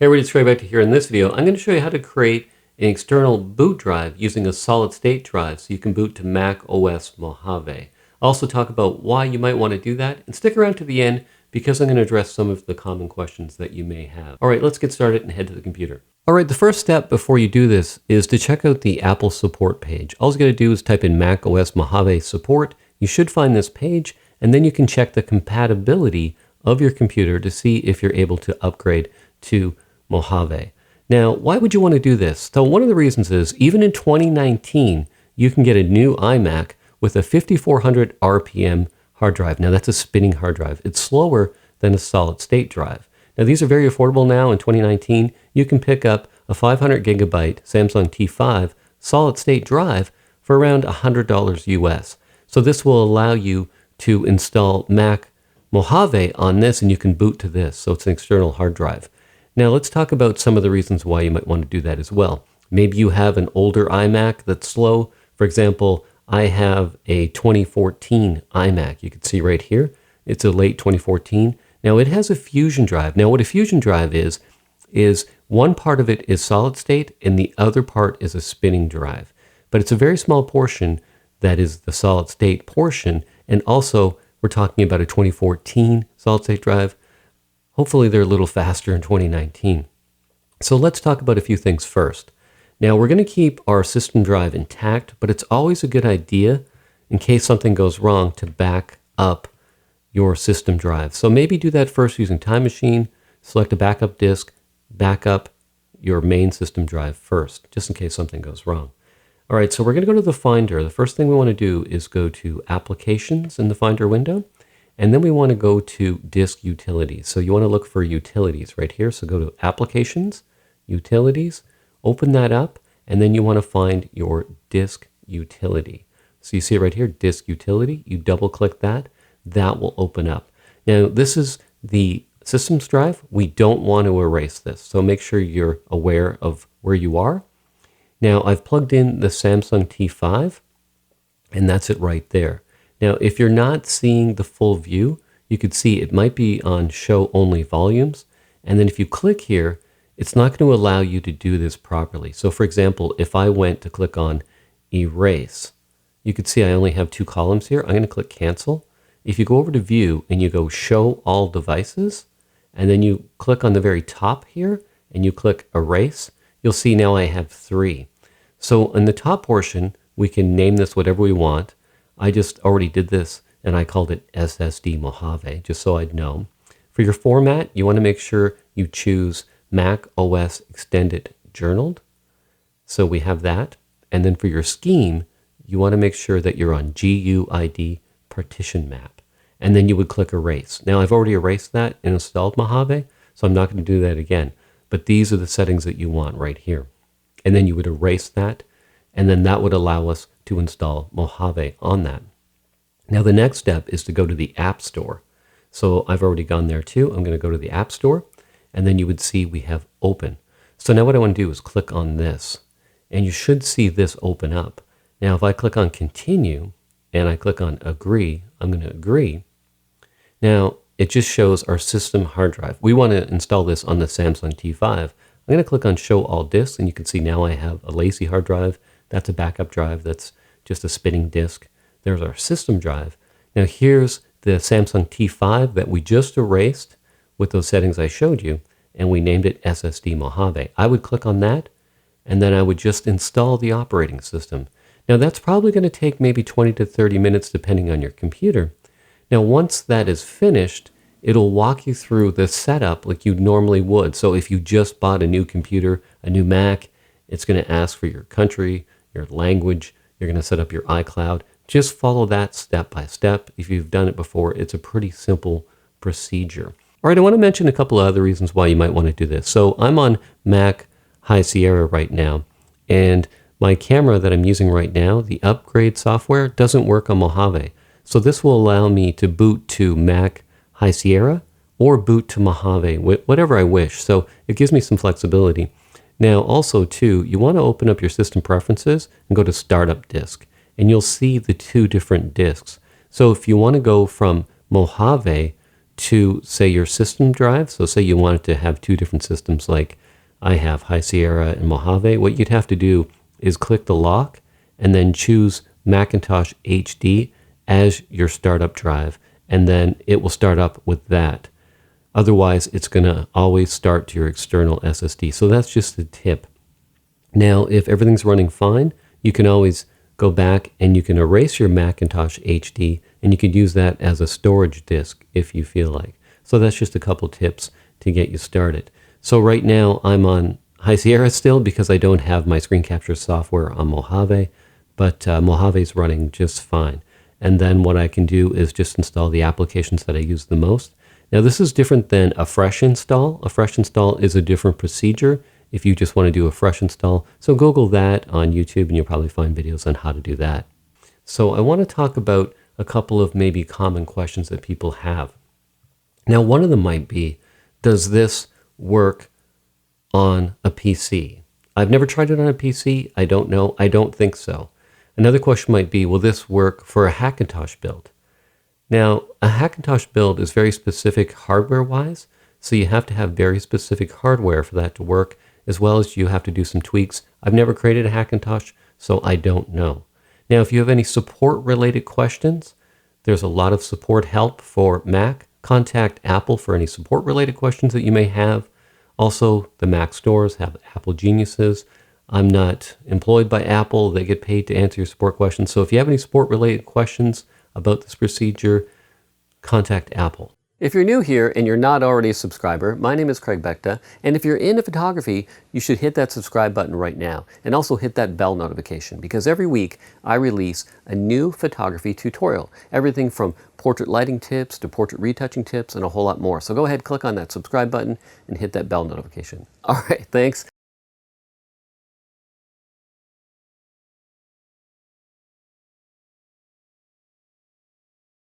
Hey everybody, it's Trey back to here. In this video, I'm going to show you how to create an external boot drive using a solid state drive so you can boot to Mac OS Mojave. I'll also talk about why you might want to do that, and stick around to the end because I'm going to address some of the common questions that you may have. All right, let's get started and head to the computer. All right, the first step before you do this is to check out the Apple support page. All you got to do is type in Mac OS Mojave support. You should find this page, and then you can check the compatibility of your computer to see if you're able to upgrade to Mojave. Now, why would you want to do this? So one of the reasons is, even in 2019, you can get a new iMac with a 5400 RPM hard drive. Now, that's a spinning hard drive. It's slower than a solid state drive. Now, these are very affordable now in 2019. You can pick up a 500 gigabyte Samsung T5 solid state drive for around $100 US. So this will allow you to install Mac Mojave on this, and you can boot to this. So it's an external hard drive. Now let's talk about some of the reasons why you might want to do that as well. Maybe you have an older iMac that's slow. For example, I have a 2014 iMac. You can see right here, it's a late 2014. Now it has a Fusion drive. Now what a Fusion drive is one part of it is solid state and the other part is a spinning drive. But it's a very small portion that is the solid state portion. And also we're talking about a 2014 solid state drive. Hopefully they're a little faster in 2019. So let's talk about a few things first. Now we're going to keep our system drive intact, but it's always a good idea in case something goes wrong to back up your system drive. So maybe do that first using Time Machine, select a backup disk, back up your main system drive first, just in case something goes wrong. All right, so we're going to go to the Finder. The first thing we want to do is go to Applications in the Finder window. And then we want to go to Disk Utilities. So you want to look for Utilities right here. So go to Applications, Utilities, open that up, and then you want to find your Disk Utility. So you see it right here, Disk Utility. You double click that. That will open up. Now this is the systems drive. We don't want to erase this. So make sure you're aware of where you are. Now I've plugged in the Samsung T5, and that's it right there. Now, if you're not seeing the full view, you could see it might be on show only volumes. And then if you click here, it's not going to allow you to do this properly. So for example, if I went to click on erase, you could see I only have two columns here. I'm going to click cancel. If you go over to view and you go show all devices, and then you click on the very top here and you click erase, you'll see now I have three. So in the top portion, we can name this whatever we want. I just already did this and I called it SSD Mojave, just so I'd know. For your format, you want to make sure you choose Mac OS Extended Journaled. So we have that. And then for your scheme, you want to make sure that you're on GUID Partition Map. And then you would click Erase. Now I've already erased that and installed Mojave, so I'm not going to do that again. But these are the settings that you want right here. And then you would erase that, and then that would allow us to install Mojave on that. Now the next step is to go to the App Store. So I've already gone there too. I'm going to go to the App Store, and then you would see we have open. So now what I want to do is click on this, and you should see this open up. Now if I click on continue and I click on agree, I'm going to agree. Now it just shows our system hard drive. We want to install this on the Samsung T5. I'm going to click on show all disks, and you can see now I have a lazy hard drive. That's a backup drive. That's just a spinning disk. There's our system drive. Now here's the Samsung T5 that we just erased with those settings I showed you, and we named it SSD Mojave. I would click on that, and then I would just install the operating system. Now that's probably going to take maybe 20 to 30 minutes depending on your computer. Now once that is finished, it'll walk you through the setup like you normally would. So if you just bought a new computer, a new Mac, it's going to ask for your country, your language, you're going to set up your iCloud. Just follow that step by step. If you've done it before, it's a pretty simple procedure. All right, I want to mention a couple of other reasons why you might want to do this. So I'm on Mac High Sierra right now, and my camera that I'm using right now, the upgrade software, doesn't work on Mojave. So this will allow me to boot to Mac High Sierra or boot to Mojave, whatever I wish. So it gives me some flexibility. Now also too, you want to open up your system preferences and go to Startup Disk, and you'll see the two different disks. So if you want to go from Mojave to, say, your system drive. So say you wanted to have two different systems like I have, High Sierra and Mojave. What you'd have to do is click the lock and then choose Macintosh HD as your startup drive, and then it will start up with that. Otherwise, it's going to always start to your external SSD. So that's just a tip. Now, if everything's running fine, you can always go back and you can erase your Macintosh HD, and you could use that as a storage disk if you feel like. So that's just a couple tips to get you started. So right now I'm on High Sierra still because I don't have my screen capture software on Mojave, but Mojave is running just fine. And then what I can do is just install the applications that I use the most. Now this is different than a fresh install. A fresh install is a different procedure if you just want to do a fresh install. So Google that on YouTube and you'll probably find videos on how to do that. So I want to talk about a couple of maybe common questions that people have. Now one of them might be, does this work on a PC? I've never tried it on a PC. I don't know. I don't think so. Another question might be, will this work for a Hackintosh build? Now, a Hackintosh build is very specific hardware-wise, so you have to have very specific hardware for that to work, as well as you have to do some tweaks. I've never created a Hackintosh, so I don't know. Now, if you have any support-related questions, there's a lot of support help for Mac. Contact Apple for any support-related questions that you may have. Also, the Mac stores have Apple geniuses. I'm not employed by Apple. They get paid to answer your support questions. So if you have any support-related questions about this procedure, contact Apple. If you're new here and you're not already a subscriber, my name is Craig Becta, and if you're into photography, you should hit that subscribe button right now, and also hit that bell notification, because every week I release a new photography tutorial, everything from portrait lighting tips to portrait retouching tips and a whole lot more. So go ahead, click on that subscribe button and hit that bell notification. All right, thanks.